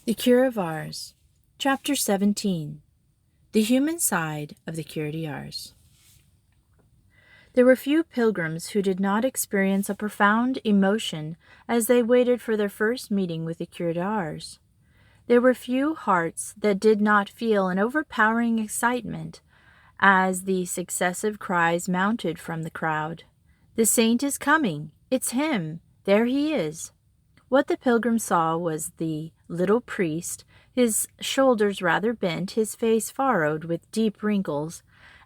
The Cure of Ars, Chapter 17. The Human Side of the Cure de Ars. There were few pilgrims who did not experience a profound emotion as they waited for their first meeting with the Cure de Ars. There were few hearts that did not feel an overpowering excitement as the successive cries mounted from the crowd. "The saint is coming! It's him! There he is!" What the pilgrim saw was the little priest, his shoulders rather bent, his face furrowed with deep wrinkles,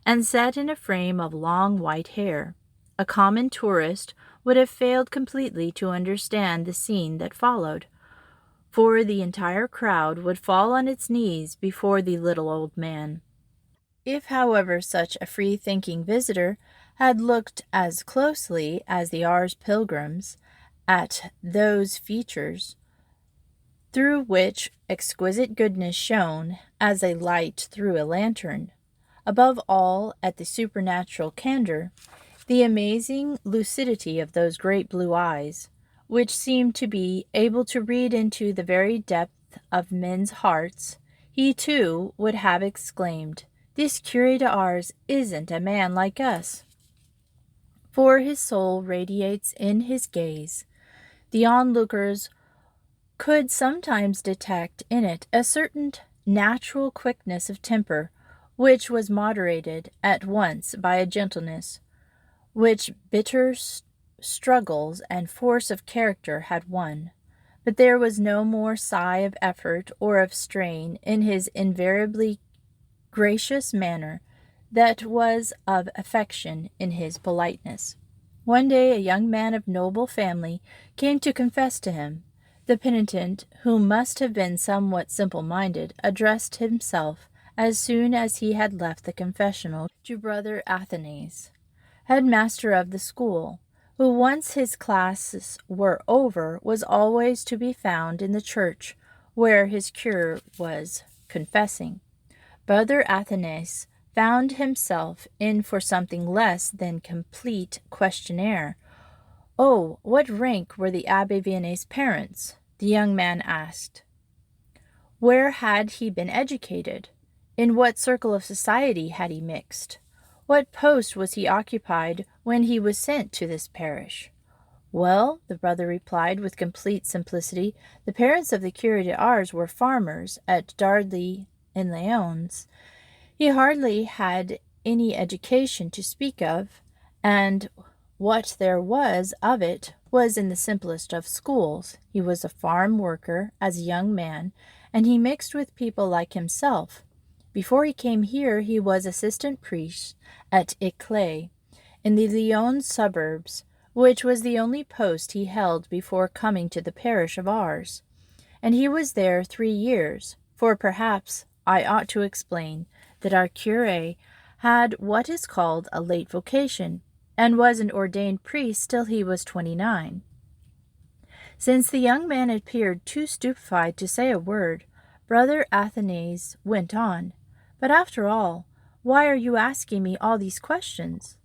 and set in a frame of long white hair. A common tourist would have failed completely to understand the scene that followed, for the entire crowd would fall on its knees before the little old man. If, however, such a free-thinking visitor had looked as closely as the Ars pilgrims at those features through which exquisite goodness shone as a light through a lantern, above all at the supernatural candor, the amazing lucidity of those great blue eyes, which seemed to be able to read into the very depth of men's hearts, he too would have exclaimed, "This Cure de Ars isn't a man like us," for his soul radiates in his gaze. The onlookers could sometimes detect in it a certain natural quickness of temper, which was moderated at once by a gentleness which bitter struggles and force of character had won. But there was no more sigh of effort or of strain in his invariably gracious manner that was of affection in his politeness. One day a young man of noble family came to confess to him. The penitent, who must have been somewhat simple-minded, addressed himself, as soon as he had left the confessional, to Brother Athanase, headmaster of the school, who once his classes were over was always to be found in the church where his cure was confessing. Brother Athanase found himself in for something less than complete questionnaire. "Oh, what rank were the Abbé Vianney's parents?" the young man asked. "Where had he been educated? In what circle of society had he mixed? What post was he occupied when he was sent to this parish?" "Well," the brother replied with complete simplicity, "the parents of the Cure de Ars were farmers at Dardilly in Lyons. He hardly had any education to speak of, and what there was of it was in the simplest of schools. He was a farm worker as a young man, and he mixed with people like himself. Before he came here, he was assistant priest at Éclay, in the Lyons suburbs, which was the only post he held before coming to the parish of Ars. And he was there 3 years, for perhaps I ought to explain that our curé had what is called a late vocation, and was an ordained priest till he was 29. Since the young man appeared too stupefied to say a word, Brother Athanase went on, "But after all, why are you asking me all these questions?"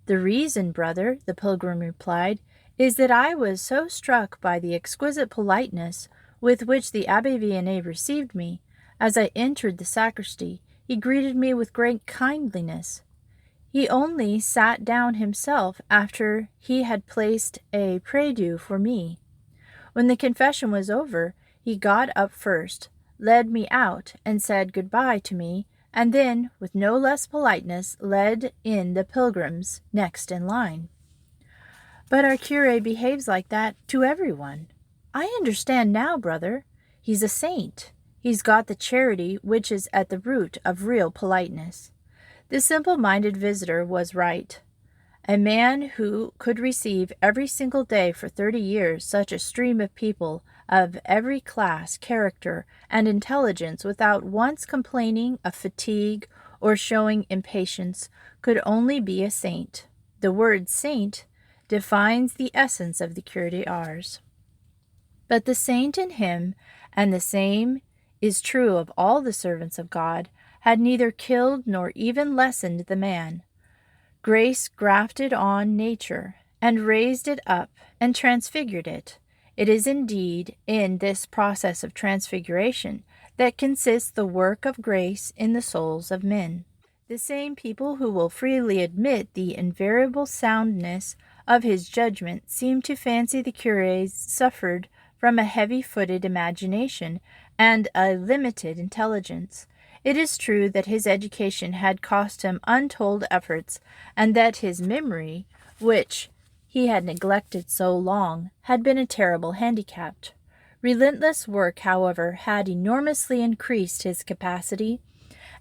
"The reason, brother," the pilgrim replied, "is that I was so struck by the exquisite politeness with which the Abbé Vianney received me. As I entered the sacristy, he greeted me with great kindliness. He only sat down himself after he had placed a prie-dieu for me. When the confession was over, he got up first, led me out, and said good-bye to me, and then, with no less politeness, led in the pilgrims next in line." "But our curé behaves like that to everyone." "I understand now, brother. He's a saint. He's got the charity which is at the root of real politeness." The simple-minded visitor was right. A man who could receive every single day for 30 years such a stream of people of every class, character, and intelligence without once complaining of fatigue or showing impatience could only be a saint. The word saint defines the essence of the Cure de Ars. But the saint in him, and the same is true of all the servants of God, had neither killed nor even lessened the man. Grace grafted on nature, and raised it up, and transfigured it. It is indeed in this process of transfiguration that consists the work of grace in the souls of men. The same people who will freely admit the invariable soundness of his judgment seem to fancy the curé suffered from a heavy-footed imagination and a limited intelligence. It is true that his education had cost him untold efforts, and that his memory, which he had neglected so long, had been a terrible handicap. Relentless work, however, had enormously increased his capacity,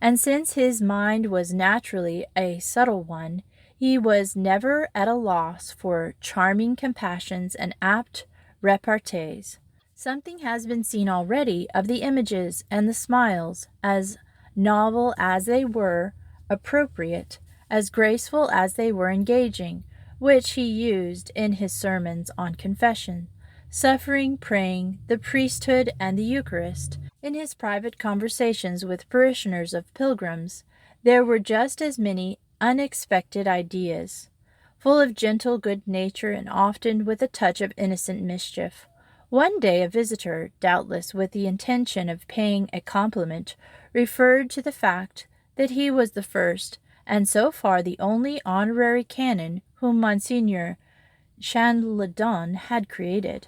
and since his mind was naturally a subtle one, he was never at a loss for charming compassions and apt repartees. Something has been seen already of the images and the smiles, as novel as they were appropriate, as graceful as they were engaging, which he used in his sermons on confession, suffering, praying, the priesthood, and the Eucharist. In his private conversations with parishioners of pilgrims, there were just as many unexpected ideas, full of gentle good nature and often with a touch of innocent mischief. One day a visitor, doubtless with the intention of paying a compliment, referred to the fact that he was the first, and so far the only honorary canon whom Monsignor Chanledon had created.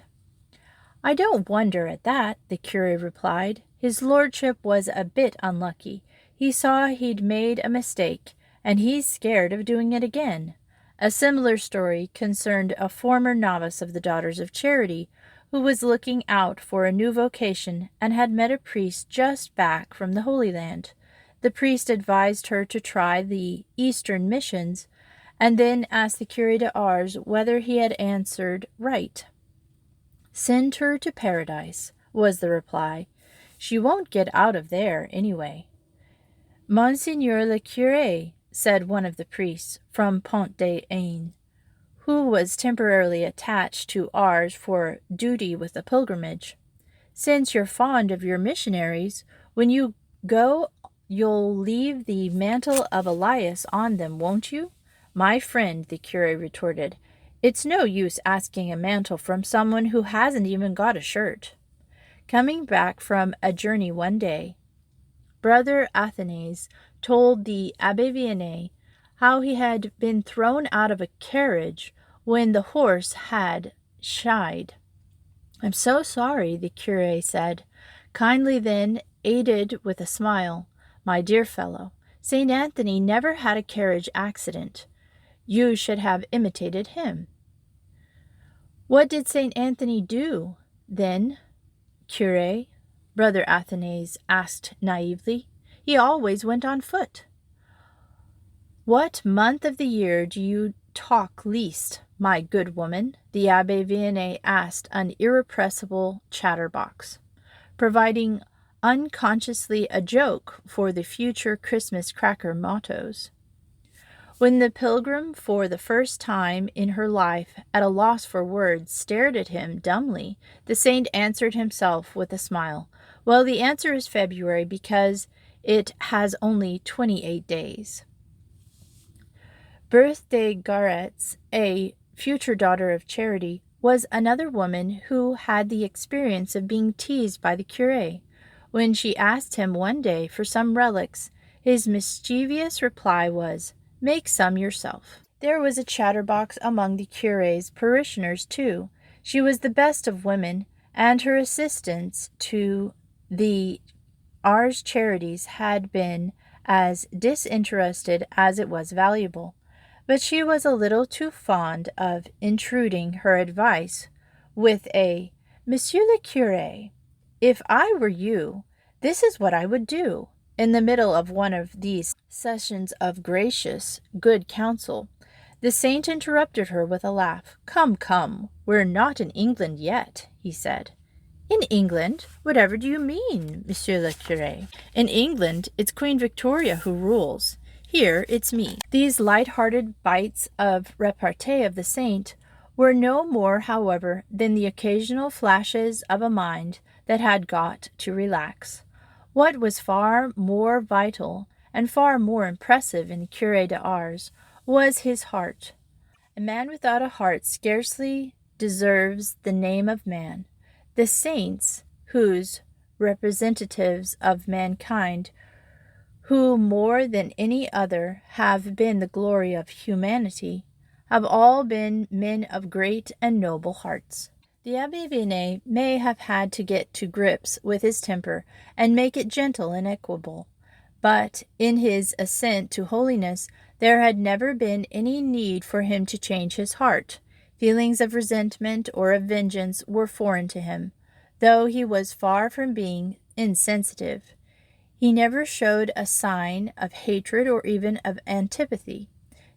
"I don't wonder at that," the curé replied. "His lordship was a bit unlucky. He saw he'd made a mistake, and he's scared of doing it again." A similar story concerned a former novice of the Daughters of Charity, who was looking out for a new vocation and had met a priest just back from the Holy Land. The priest advised her to try the Eastern missions, and then asked the curé d'Ars whether he had answered right. "Send her to paradise," was the reply. "She won't get out of there, anyway." "Monseigneur le curé," said one of the priests from Pont-des-Aines, who was temporarily attached to Ars for duty with the pilgrimage, "since you're fond of your missionaries, when you go you'll leave the mantle of Elias on them, won't you?" "My friend," the curé retorted, "it's no use asking a mantle from someone who hasn't even got a shirt." Coming back from a journey one day, Brother Athanase told the Abbé Vianney how he had been thrown out of a carriage when the horse had shied. "I'm so sorry," the curé said, kindly, then added with a smile, "My dear fellow, St. Anthony never had a carriage accident. You should have imitated him." "What did St. Anthony do, then, curé?" Brother Athanase asked naively. "He always went on foot." "What month of the year do you talk least, my good woman?" the Abbé Vianney asked an irrepressible chatterbox, providing unconsciously a joke for the future Christmas cracker mottos. When the pilgrim, for the first time in her life, at a loss for words, stared at him dumbly, the saint answered himself with a smile. "Well, the answer is February, because it has only 28 days. Berthe de Garetz, a future daughter of Charity, was another woman who had the experience of being teased by the curé. When she asked him one day for some relics, his mischievous reply was, "Make some yourself." There was a chatterbox among the curé's parishioners, too. She was the best of women, and her assistance to the Ars Charities had been as disinterested as it was valuable. But she was a little too fond of intruding her advice with a "Monsieur le curé, if I were you, this is what I would do," in the middle of one of these sessions of gracious good counsel. The saint interrupted her with a laugh. "Come, come, we're not in England yet," he said. "In England? Whatever do you mean, Monsieur le curé? In England, it's Queen Victoria who rules. Here, it's me." These light-hearted bites of repartee of the saint were no more, however, than the occasional flashes of a mind that had got to relax. What was far more vital and far more impressive in the curé d'Ars was his heart. A man without a heart scarcely deserves the name of man. The saints, whose representatives of mankind, who more than any other have been the glory of humanity, have all been men of great and noble hearts. The Abbé Vianney may have had to get to grips with his temper and make it gentle and equable, but in his ascent to holiness there had never been any need for him to change his heart. Feelings of resentment or of vengeance were foreign to him, though he was far from being insensitive. He never showed a sign of hatred or even of antipathy.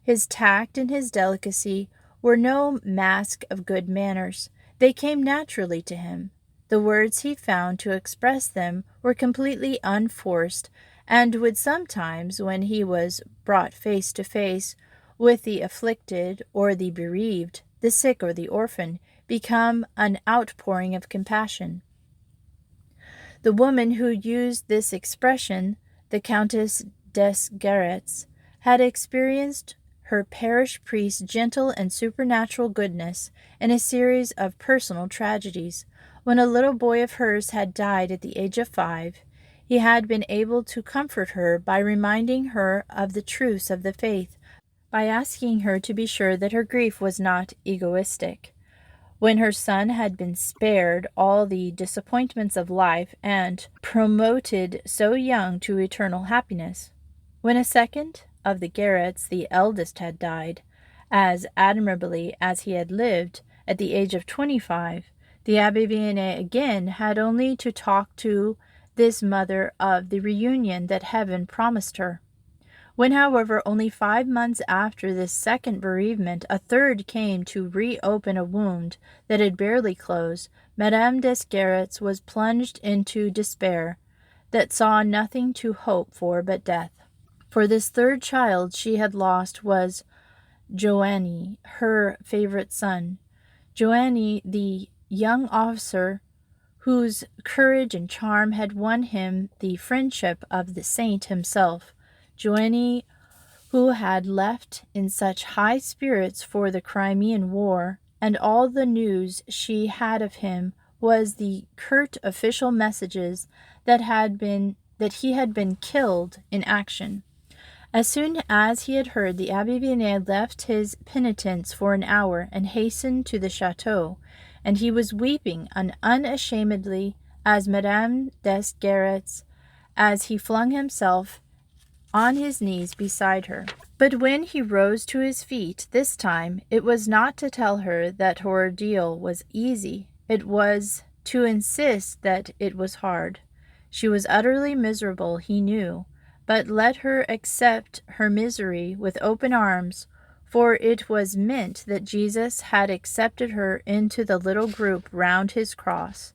His tact and his delicacy were no mask of good manners. They came naturally to him. The words he found to express them were completely unforced, and would sometimes, when he was brought face to face with the afflicted or the bereaved, the sick or the orphan, become an outpouring of compassion. The woman who used this expression, the Countess des Garrettes, had experienced her parish priest's gentle and supernatural goodness in a series of personal tragedies. When a little boy of hers had died at the age of 5, he had been able to comfort her by reminding her of the truths of the faith, by asking her to be sure that her grief was not egoistic. When her son had been spared all the disappointments of life and promoted so young to eternal happiness. When a second of the Garrettes, the eldest, had died, as admirably as he had lived, at the age of 25, the Abbé Vianney again had only to talk to this mother of the reunion that heaven promised her. When, however, only 5 months after this second bereavement, a third came to reopen a wound that had barely closed, Madame des Garrettes was plunged into despair that saw nothing to hope for but death. For this third child she had lost was Vianney, her favorite son. Vianney, the young officer whose courage and charm had won him the friendship of the saint himself. Vianney, who had left in such high spirits for the Crimean War, and all the news she had of him was the curt official messages that he had been killed in action. As soon as he had heard, the Abbé Vianney left his penitence for an hour and hastened to the chateau, and he was weeping unashamedly as Madame des Garrettes, as he flung himself on his knees beside her. But when he rose to his feet this time, it was not to tell her that her ordeal was easy. It was to insist that it was hard. She was utterly miserable, he knew, but let her accept her misery with open arms, for it was meant that Jesus had accepted her into the little group round his cross.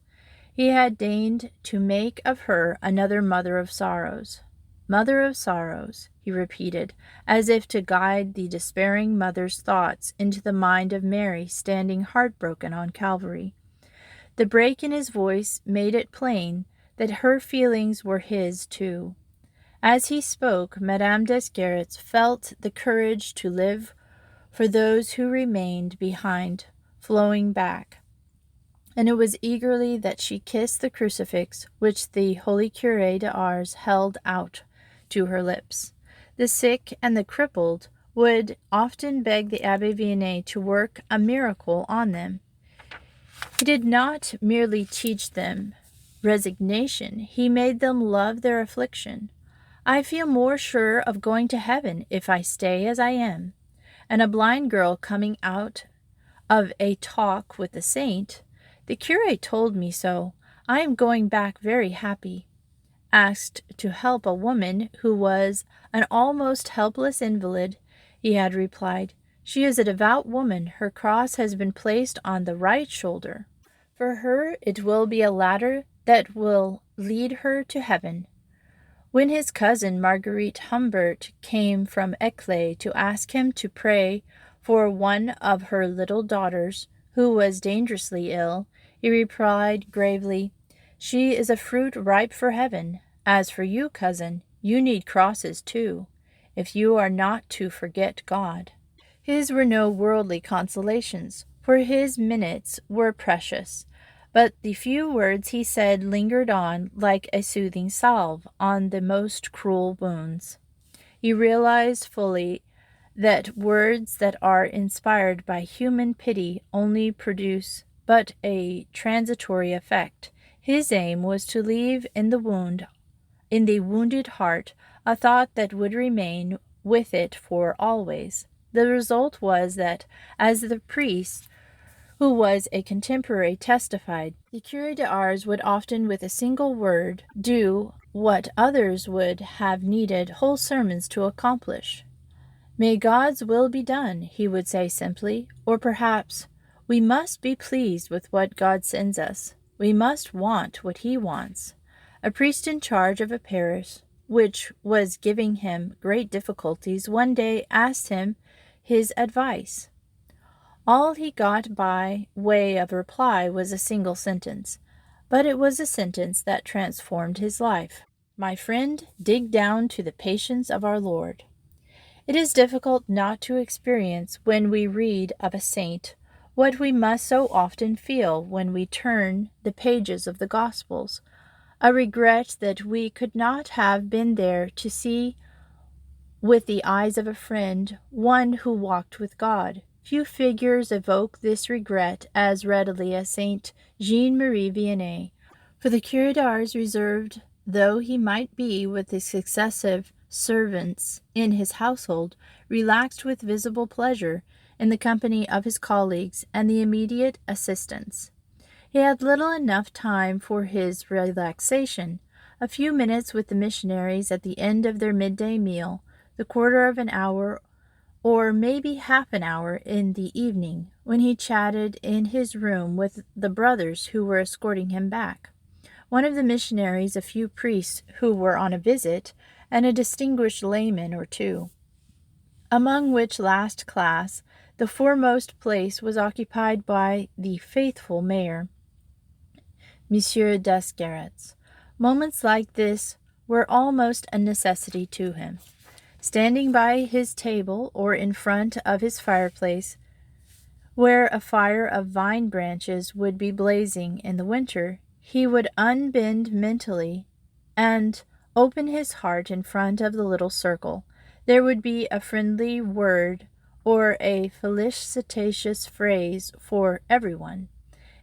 He had deigned to make of her another mother of sorrows. Mother of sorrows, he repeated, as if to guide the despairing mother's thoughts into the mind of Mary standing heartbroken on Calvary. The break in his voice made it plain that her feelings were his too. As he spoke, Madame des Garrettes felt the courage to live for those who remained behind flowing back, and it was eagerly that she kissed the crucifix which the holy Curé d'Ars held out to her lips. The sick and the crippled would often beg the Abbé Vianney to work a miracle on them. He did not merely teach them resignation, he made them love their affliction. I feel more sure of going to heaven if I stay as I am. And a blind girl coming out of a talk with the saint, the curé told me so. I am going back very happy. Asked to help a woman who was an almost helpless invalid, he had replied, "She is a devout woman. Her cross has been placed on the right shoulder. For her it will be a ladder that will lead her to heaven." When his cousin Marguerite Humbert came from Eclay to ask him to pray for one of her little daughters who was dangerously ill, he replied gravely, "She is a fruit ripe for heaven. As for you, cousin, you need crosses too, if you are not to forget God." His were no worldly consolations, for his minutes were precious. But the few words he said lingered on like a soothing salve on the most cruel wounds. He realized fully that words that are inspired by human pity only produce but a transitory effect. His aim was to leave in the wounded heart, a thought that would remain with it for always. The result was that, as the priest, who was a contemporary, testified, the Curé de Ars would often, with a single word, do what others would have needed whole sermons to accomplish. "May God's will be done," he would say simply, or perhaps, "We must be pleased with what God sends us. We must want what he wants." A priest in charge of a parish, which was giving him great difficulties, one day asked him his advice. All he got by way of reply was a single sentence, but it was a sentence that transformed his life. "My friend, dig down to the patience of our Lord." It is difficult not to experience, when we read of a saint, what we must so often feel when we turn the pages of the Gospels, a regret that we could not have been there to see with the eyes of a friend one who walked with God. Few figures evoke this regret as readily as Saint Jean-Marie Vianney, for the Curé d'Ars, reserved though he might be with the successive servants in his household, relaxed with visible pleasure in the company of his colleagues and the immediate assistants. He had little enough time for his relaxation. A few minutes with the missionaries at the end of their midday meal, the quarter of an hour or maybe half an hour in the evening, when he chatted in his room with the brothers who were escorting him back. One of the missionaries, a few priests who were on a visit, and a distinguished layman or two, among which last class the foremost place was occupied by the faithful mayor, Monsieur Descartes. Moments like this were almost a necessity to him. Standing by his table or in front of his fireplace, where a fire of vine branches would be blazing in the winter, he would unbend mentally and open his heart in front of the little circle. There would be a friendly word or a felicitous phrase for everyone.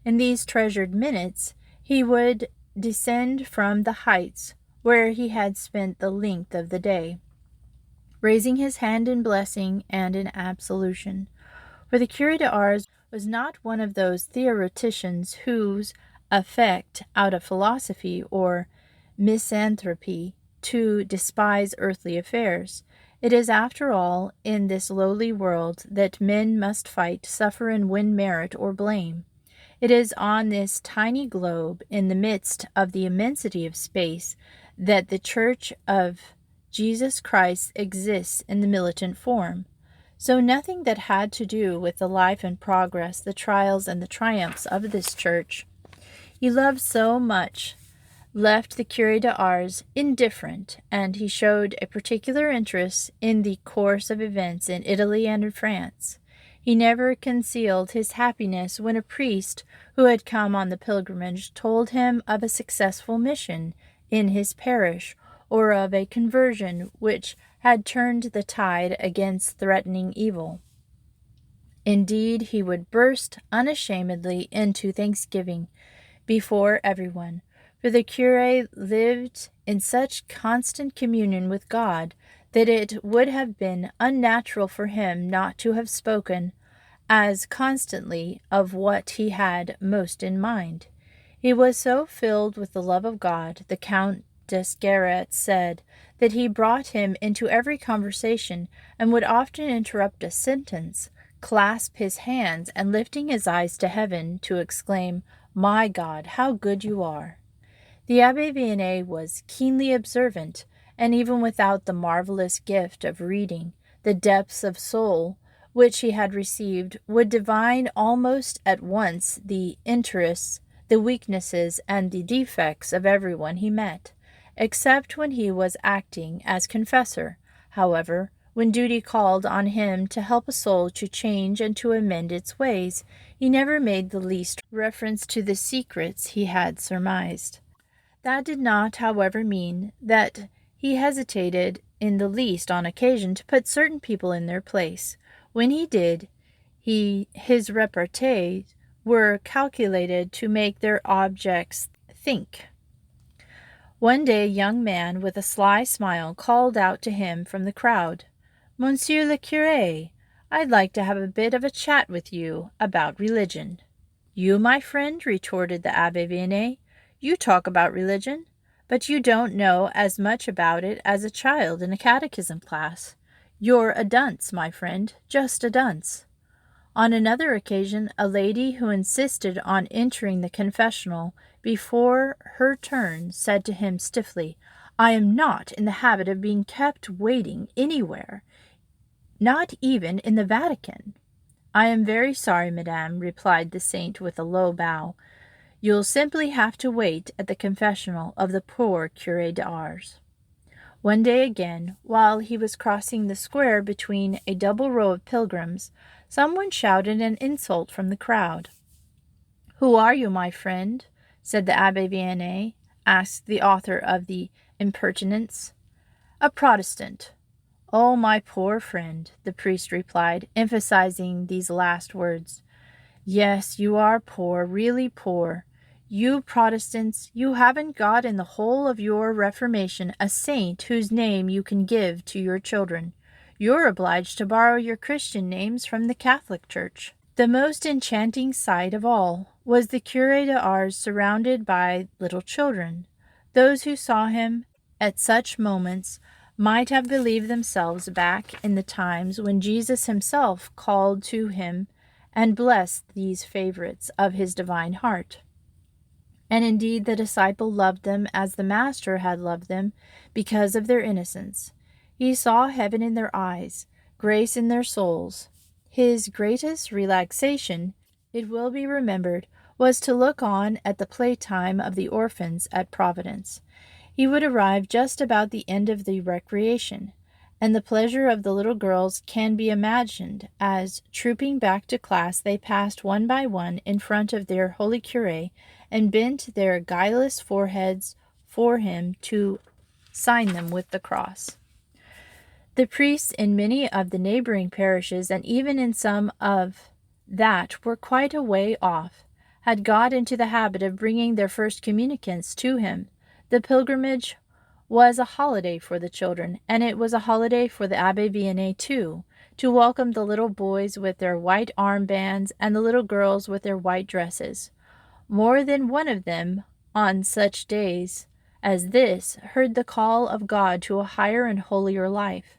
In these treasured minutes, he would descend from the heights where he had spent the length of the day, raising his hand in blessing and in absolution. For the Curé de Ars was not one of those theoreticians whose affect, out of philosophy or misanthropy, to despise earthly affairs. It is, after all, in this lowly world that men must fight, suffer, and win merit or blame. It is on this tiny globe, in the midst of the immensity of space, that the Church of Jesus Christ exists in the militant form. So nothing that had to do with the life and progress, the trials and the triumphs of this church he loved so much left the Curé de Ars indifferent, and he showed a particular interest in the course of events in Italy and in France. He never concealed his happiness when a priest who had come on the pilgrimage told him of a successful mission in his parish, or of a conversion which had turned the tide against threatening evil. Indeed, he would burst unashamedly into thanksgiving before everyone, for the curé lived in such constant communion with God that it would have been unnatural for him not to have spoken as constantly of what he had most in mind. He was so filled with the love of God, the Count Descartes said, that he brought him into every conversation, and would often interrupt a sentence, clasp his hands, and lifting his eyes to heaven, to exclaim, "My God, how good you are!" The Abbé Vianney was keenly observant, and even without the marvelous gift of reading, the depths of soul which he had received, would divine almost at once the interests, the weaknesses, and the defects of everyone he met. Except when he was acting as confessor, however, When duty called on him to help a soul to change and to amend its ways, he never made the least reference to the secrets he had surmised. That did not, however, mean that he hesitated in the least on occasion to put certain people in their place. When he did, his repartees were calculated to make their objects think. One day a young man with a sly smile called out to him from the crowd, "Monsieur le Curé, I'd like to have a bit of a chat with you about religion." "You, my friend," retorted the Abbé Vianney, "you talk about religion, but you don't know as much about it as a child in a catechism class. You're a dunce, my friend, just a dunce." On another occasion, a lady who insisted on entering the confessional before her turn said to him stiffly, "I am not in the habit of being kept waiting anywhere, not even in the Vatican." "I am very sorry, madame," replied the saint with a low bow. "You'll simply have to wait at the confessional of the poor Curé d'Ars." One day again, while he was crossing the square between a double row of pilgrims, someone shouted an insult from the crowd. "Who are you, my friend?" said the Abbé Vianney, asked the author of the impertinence. "A Protestant." "Oh, my poor friend," the priest replied, emphasizing these last words. "Yes, you are poor, really poor. You Protestants, you haven't got in the whole of your Reformation a saint whose name you can give to your children. You're obliged to borrow your Christian names from the Catholic Church." The most enchanting sight of all was the Curé d'Ars surrounded by little children. Those who saw him at such moments might have believed themselves back in the times when Jesus himself called to him and blessed these favorites of his divine heart. And indeed the disciple loved them as the Master had loved them because of their innocence. He saw heaven in their eyes, grace in their souls. His greatest relaxation, it will be remembered, was to look on at the playtime of the orphans at Providence. He would arrive just about the end of the recreation, and the pleasure of the little girls can be imagined as, trooping back to class, they passed one by one in front of their holy curé and bent their guileless foreheads for him to sign them with the cross. The priests in many of the neighboring parishes, and even in some of that were quite a way off, had got into the habit of bringing their first communicants to him. The pilgrimage was a holiday for the children, and it was a holiday for the Abbé Vianney too, to welcome the little boys with their white armbands and the little girls with their white dresses. More than one of them, on such days as this, heard the call of God to a higher and holier life,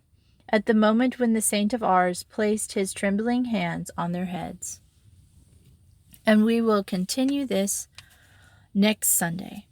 at the moment when the Saint of Ars placed his trembling hands on their heads. And we will continue this next Sunday.